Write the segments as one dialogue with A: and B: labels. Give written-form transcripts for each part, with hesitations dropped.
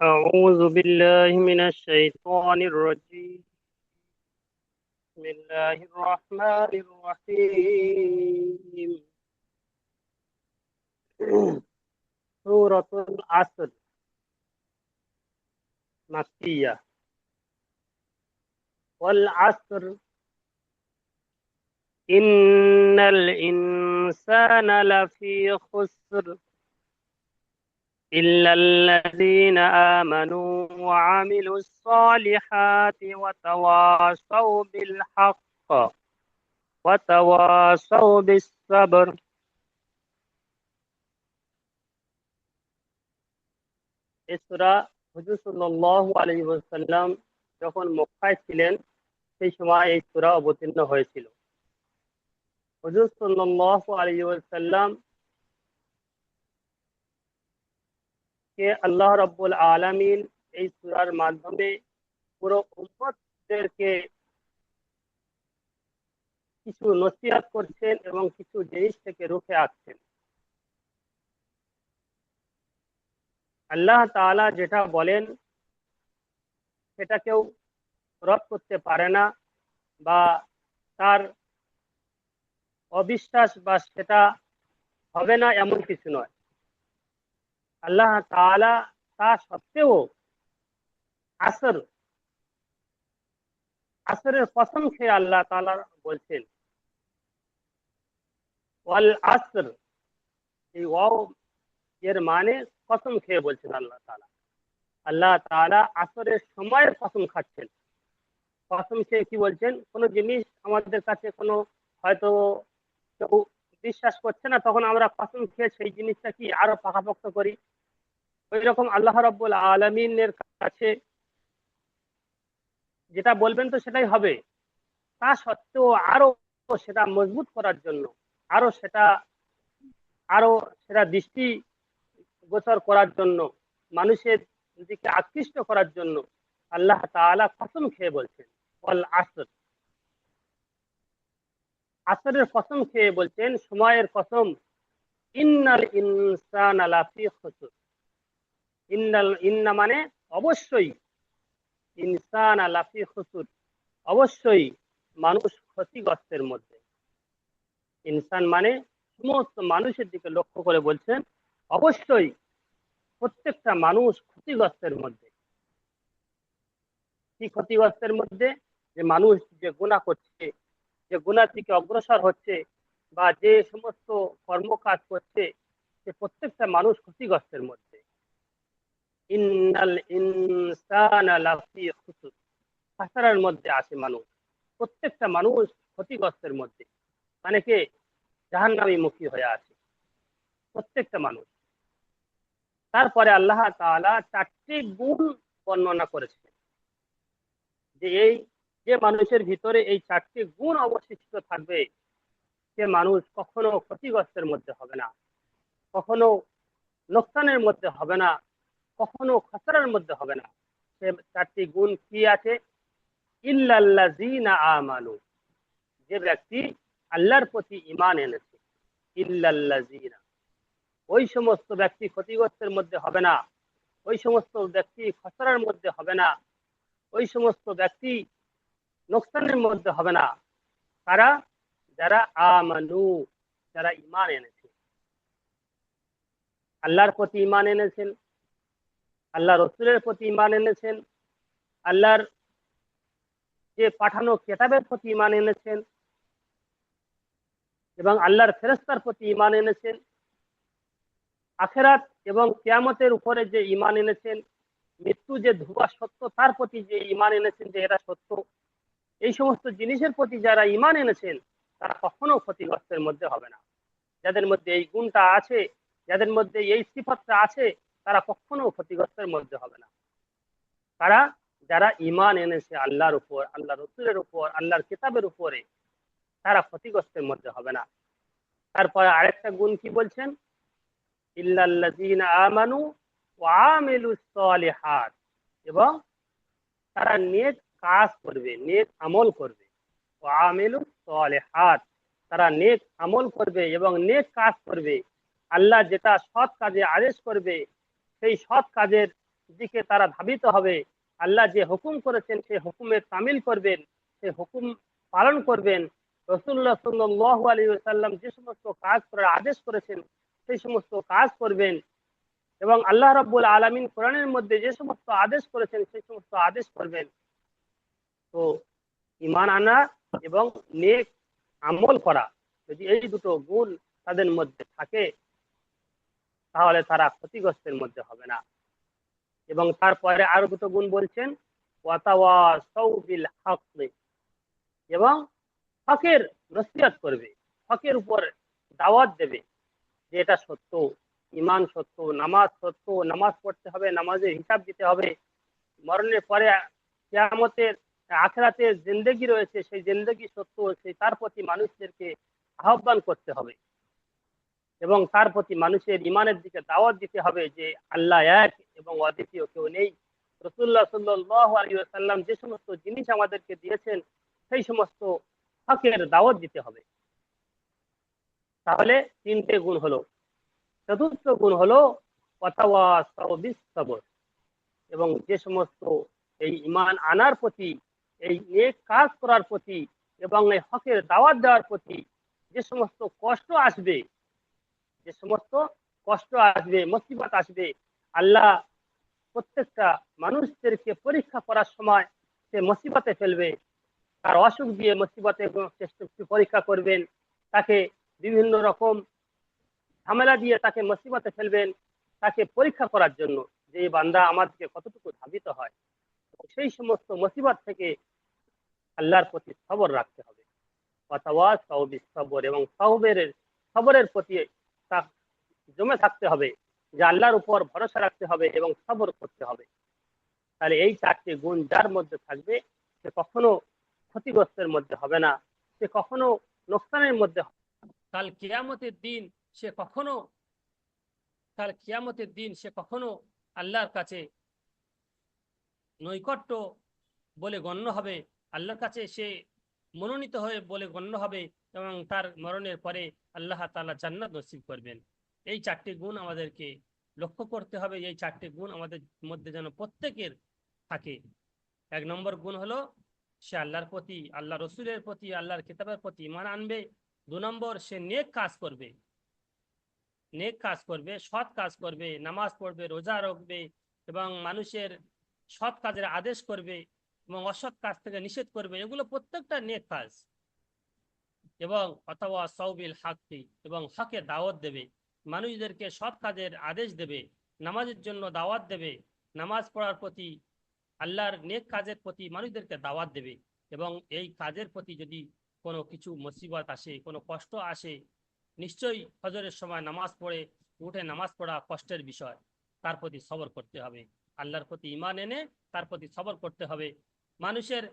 A: أعوذ بالله من الشيطان الرجيم. بسم الله الرحمن الرحيم. سورة العصر مكية. والعصر إن الإنسان لفي خسر إلا الذين آمنوا وعملوا الصالحات وتواصوا بالحق وتواصوا بالصبر. এই সূরা হুজুর সাল্লাল্লাহু আলাইহি ওয়াসাল্লাম যখন মক্কায় ছিলেন সেই সময় এই সূরা অবতীর্ণ হয়েছিল। হুজুর সাল্লাল্লাহু আলাইহি ওয়াসাল্লাম কে আল্লাহ রাব্বুল আলামিন এই সূরার মাধ্যমে পুরো উম্মতদেরকে কিছু নসিহত করছেন এবং কিছু জিনিস থেকে রুখে আসছেন। আল্লাহ তাআলা যেটা বলেন সেটা কেউ রদ করতে পারে না, বা তার অবিশ্বাস বা সেটা হবে না এমন কিছু নয়। আল্লাহ তাআলা তা সত্ত্বেও আসর আসরের কসম খেয়ে আল্লাহ তাআলা বলছেন ওয়াল আসর। এই ওয়াও এর মানে কসম খেয়ে বলছেন আল্লাহ তাআলা। আল্লাহ তাআলা আসরের সময়ের কসম খাচ্ছেন। কসম খেয়ে কি বলছেন? কোনো জিনিস আমাদের কাছে কোনো হয়তো কেউ বিশ্বাস করছে না, তখন আমরা কসম খেয়ে সেই জিনিসটা কি আরো পাকাপোক্ত করি। ওই রকম আল্লাহ রাব্বুল আলামিনের কাছে যেটা বলবেন তো সেটাই হবে। তা সত্ত্বেও আরো সেটা মজবুত করার জন্য, আরো সেটা আরো সেটা দৃষ্টি গোচর করার জন্য, মানুষের দিকে আকৃষ্ট করার জন্য আল্লাহ তাআলা কসম খেয়ে বলছেন ওয়াল আসর। আসরের কসম খেয়ে বলছেন, সময়ের কসম। ইন্নাল ইনসানা লাফি খুসর। ইন্না মানে অবশ্যই, ইনসানা লাফি খুসর অবশ্যই মানুষ ক্ষতিগ্রস্তের মধ্যে। ইনসান মানে সমস্ত মানুষের দিকে লক্ষ্য করে বলছেন অবশ্যই প্রত্যেকটা মানুষ ক্ষতিগ্রস্তের মধ্যে। কি ক্ষতিগ্রস্তের মধ্যে? যে মানুষ যে গুনাহ করছে, যে গুনার দিকে অগ্রসর হচ্ছে, বা যে সমস্ত কর্মকাজ করছে, সে প্রত্যেকটা মানুষ ক্ষতিগ্রস্তের মধ্যে। ইন্নাল ইনসানা লাফি খুসর, খাসারার মধ্যে আছে মানুষ। প্রত্যেকটা মানুষ ক্ষতিগ্রস্তের মধ্যে, মানে কে জাহান্নামী মুখী হয়ে আছে প্রত্যেকটা মানুষ। তারপরে আল্লাহ তাআলা চারটি গুণ বর্ণনা করেছেন, যে এই যে মানুষের ভিতরে এই চারটি গুণ অবশিষ্ট থাকবে সে মানুষ কখনো ক্ষতিগ্রস্তের মধ্যে হবে না, কখনো লোকসানের মধ্যে হবে না, কখনো খসরার মধ্যে হবে না। সে চারটি গুণ কি আছে? ইল্লাল্লাযীনা আমানু, যে ব্যক্তি আল্লাহর প্রতি ঈমান এনেছে। ইল্লাল্লাযীনা, ওই সমস্ত ব্যক্তি ক্ষতিগ্রস্তের মধ্যে হবে না, ওই সমস্ত ব্যক্তি খসরার মধ্যে হবে না, ওই সমস্ত ব্যক্তি নোকসানের মধ্যে হবে না। তারা যারা আমানু, যারা ঈমান এনেছে, আল্লাহর প্রতি ঈমান এনেছেন, আল্লাহ রসুলের প্রতি ঈমান এনেছেন, আল্লাহর যে পাঠানো কিতাবের প্রতি ঈমান এনেছেন, এবং আল্লাহর ফেরেশতার প্রতি ঈমান এনেছেন, আখিরাত এবং কিয়ামতের উপরে যে ঈমান এনেছেন, মৃত্যু যে ধ্রুবা সত্য তার প্রতি যে ঈমান এনেছেন যে এরা সত্য, এই সমস্ত জিনিসের প্রতি যারা ঈমান এনেছেন তারা কখনো ক্ষতিগ্রস্তের মধ্যে হবে না। যাদের মধ্যে এই গুণটা আছে, যাদের মধ্যে এই সিফাতটা আছে, তারা কখনো ক্ষতিগ্রস্তের মধ্যে হবে না। তারা যারা ঈমান এনেছে আল্লাহর উপর, আল্লাহ রসুলের উপর, আল্লাহর কিতাবের উপরে, তারা ক্ষতিগ্রস্তের মধ্যে হবে না। তারপরে আরেকটা গুণ কি বলছেন? ইল্লাল্লাযীনা আমানু ওয়া আমিলুস সালিহাত, এবং তারা নেক কাজ করবে, নেক আমল করবে। ওয়া আমিলুস সালিহাত, তারা নেক আমল করবে এবং নেক কাজ করবে। আল্লাহ যেটা সৎ কাজে আদেশ করবে সেই সৎ কাজের দিকে তারা ধাবিত হবে। আল্লাহ যে হুকুম করেছেন সেই হুকুমের তামিল করবেন, সেই হুকুম পালন করবেন। রাসূলুল্লাহ সাল্লাল্লাহু আলাইহি ওয়াসাল্লাম যে সমস্ত কাজ করার আদেশ করেছেন সেই সমস্ত কাজ করবেন এবং আল্লাহ রাব্বুল আলামিন কোরআনের মধ্যে যে সমস্ত আদেশ করেছেন সেই সমস্ত আদেশ করবেন। তো ঈমান আনা এবং নেক আমল করা, যদি এই দুটো গুণ তাদের মধ্যে থাকে তাহলে তারা ক্ষতিগ্রস্তের মধ্যে হবে না। এবং তারপরে আরো দুটো গুণ বলছেন, ওয়াতাওয়াসাউ বিল হক, এবং হকের নসিহত করবে, হকের উপর দাওয়াত দেবে যে এটা সত্য, ঈমান সত্য, নামাজ সত্য, নামাজ পড়তে হবে, নামাজের হিসাব দিতে হবে, মরণের পরে কিয়ামতের আখিরাতের জিন্দেগি রয়েছে, সেই জিন্দেগি সত্য, সেই তার প্রতি মানুষদেরকে আহ্বান করতে হবে এবং তার প্রতি মানুষের ঈমানের দিকে দাওয়াত দিতে হবে যে আল্লাহ এক এবং অদ্বিতীয় কেউ নেই। রাসূলুল্লাহ সাল্লাল্লাহু আলাইহি ওয়াসাল্লাম যে সমস্ত জিনিস আমাদেরকে দিয়েছেন সেই সমস্ত হকের দাওয়াত দিতে হবে। তাহলে তিনটে গুণ হলো। চতুর্থ গুণ হলো ওয়াতাওয়াসাউ বিস সবর, এবং যে সমস্ত এই ঈমান আনার প্রতি, এই নেক কাজ করার প্রতি এবং এই হকের দাওয়াত দেওয়ার প্রতি যে সমস্ত কষ্ট আসবে, যে সমস্ত কষ্ট আসবে, মুসিবত আসবে, আল্লাহ প্রত্যেকটা মানুষদেরকে পরীক্ষা করার সময় সে মুসিবতে ফেলবে। তার অসুখ দিয়ে মুসিবতে পরীক্ষা করবেন, তাকে বিভিন্ন রকম ঝামেলা দিয়ে তাকে মুসিবতে ফেলবেন, তাকে পরীক্ষা করার জন্য যে এই বান্দা আমাদেরকে কতটুকু ধাবিত হয়। সেই সমস্ত মুসিবত থেকে আল্লাহর প্রতি সবর রাখতে হবে। ওয়াতাওয়াসাউ বিস সবর, এবং সবরের প্রতি তা জমে থাকতে হবে, যে আল্লাহর উপর ভরসা রাখতে হবে এবং সবর করতে হবে। তাহলে এই চারটি গুণ যার মধ্যে থাকবে সে কখনো ক্ষতিগ্রস্তের মধ্যে হবে না, সে কখনো লোকসানের মধ্যে হবে না। কাল কিয়ামতের দিন সে কখনো আল্লাহর কাছে নৈকট্য বলে গণ্য হবে, আল্লাহর কাছে সে মনোনীত হয়ে বলে গণ্য হবে এবং তার মরণের পরে আল্লাহ তাআলা জান্নাত নসিব করবেন। এই চারটি গুণ আমাদেরকে লক্ষ্য করতে হবে, এই চারটি গুণ আমাদের মধ্যে যেন প্রত্যেকের থাকে। এক নম্বর গুণ হলো সে আল্লাহর প্রতি, আল্লাহ রসুলের প্রতি, আল্লাহর কিতাবের প্রতি ঈমান আনবে। 2 নম্বর, সে নেক কাজ করবে, সৎ কাজ করবে, নামাজ পড়বে, রোজা রাখবে এবং মানুষের সৎ কাজের আদেশ করবে এবং অসৎ কাজ থেকে নিষেধ করবে। এগুলো প্রত্যেকটা নেক কাজ। এবং অথবা সৌবিল হাক্কি, এবং হকে দাওয়াত দেবে, মানুষদেরকে সৎ কাজের আদেশ দেবে, নামাজের জন্য দাওয়াত দেবে, নামাজ পড়ার প্রতি, আল্লাহর নেক কাজের প্রতি মানুষদেরকে দাওয়াত দেবে। এবং এই কাজের প্রতি যদি কোনো কিছু মুসিবত আসে, কোনো কষ্ট আসে, নিশ্চয়ই ফজরের সময় নামাজ পড়ে উঠে নামাজ পড়া কষ্টের বিষয়, তার প্রতি সবর করতে হবে। আল্লাহর প্রতি ঈমান এনে তার প্রতি সবর করতে হবে। মানুষের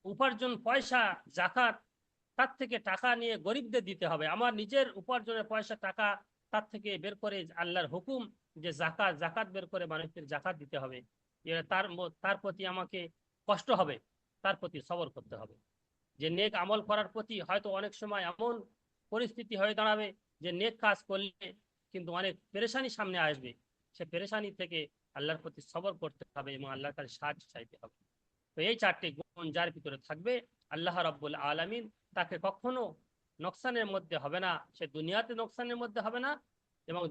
A: উপার্জন পয়সা যাকাত, তার থেকে টাকা নিয়ে গরিবদের দিতে হবে। আমার নিজের উপার্জনের পয়সা টাকা তার থেকে বের করে আল্লাহর হুকুম যে জাকাত বের করে মানুষের জাকাত দিতে হবে, তার প্রতি আমাকে কষ্ট হবে, তার প্রতি সবর করতে হবে। যে নেক আমল করার প্রতি হয়তো অনেক সময় এমন পরিস্থিতি হয়ে দাঁড়াবে যে নেক কাজ করলে কিন্তু অনেক পেরেশানি সামনে আসবে, সে পেরেশানি থেকে আল্লাহর প্রতি সবর করতে হবে এবং আল্লাহর কাছে সাহায্য চাইতে হবে। তো এই চারটি গুণ যার ভিতরে থাকবে, আল্লাহ রাব্বুল আলামিন তাকে কখনো নোকসানের মধ্যে হবে না, সে দুনিয়াতে নোকসানের মধ্যে হবে না এবং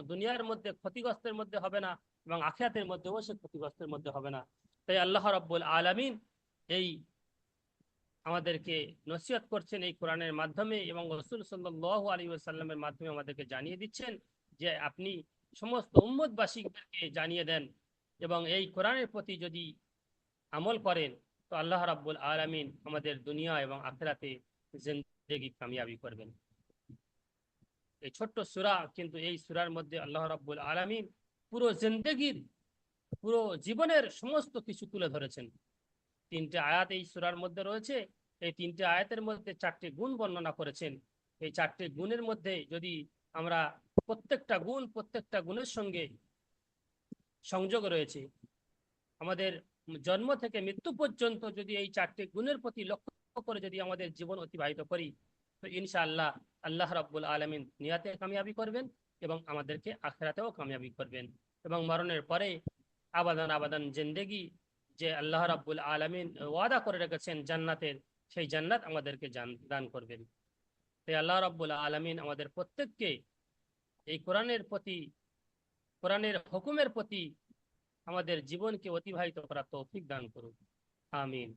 A: দুনিয়ার মধ্যে ক্ষতিগ্রস্তের মধ্যে হবে না এবং আখিরাতের মধ্যেও সে ক্ষতিগ্রস্তের মধ্যে হবে না। তাই আল্লাহ রাব্বুল আলামিন এই আমাদেরকে নসিহত করছেন এই কোরআনের মাধ্যমে এবং রাসূল সাল্লাল্লাহু আলাইহি ওয়াসাল্লামের মাধ্যমে আমাদেরকে জানিয়ে দিচ্ছেন যে আপনি সমস্ত উম্মতবাসীদেরকে জানিয়ে দেন এবং এই কোরআনের প্রতি যদি আমল করেন তো আল্লাহ রাব্বুল আলামিন আমাদের দুনিয়া এবং আখিরাতে জিন্দেগি কামিয়াবি করবেন। এই ছোট্ট সূরা, কিন্তু এই সূরার মধ্যে আল্লাহ রাব্বুল আলামিন পুরো জিন্দেগির, পুরো জীবনের সমস্ত কিছু তুলে ধরেছেন। 3টে আয়াত এই সূরার মধ্যে রয়েছে। এই 3টে আয়াতের মধ্যে 4টে গুণ বর্ণনা করেছেন। এই 4টে গুণের মধ্যে যদি আমরা প্রত্যেকটা গুণের সঙ্গে সংযোগ রয়েছে, আমাদের জন্ম থেকে মৃত্যু পর্যন্ত যদি এই 4টে গুণের প্রতি লক্ষ্য করে যদি আমাদের জীবন অতিবাহিত করি তো ইনশাআল্লাহ আল্লাহ রাব্বুল আলামিন দুনিয়াতে কামিয়াবি করবেন এবং আমাদেরকে আখিরাতেও কামিয়াবি করবেন, এবং মরণের পরে আবাদান আবাদান জিন্দেগি যে আল্লাহ রাব্বুল আলামিন ওয়াদা করে রেখেছেন জান্নাতের, সেই জান্নাত আমাদেরকে দান করবেন। তাই আল্লাহ রাব্বুল আলামিন আমাদের প্রত্যেককে এই কোরআনের প্রতি, কোরআনের হুকুমের প্রতি আমাদের জীবনকে অতিবাহিত করার তৌফিক দান করুন। আমিন।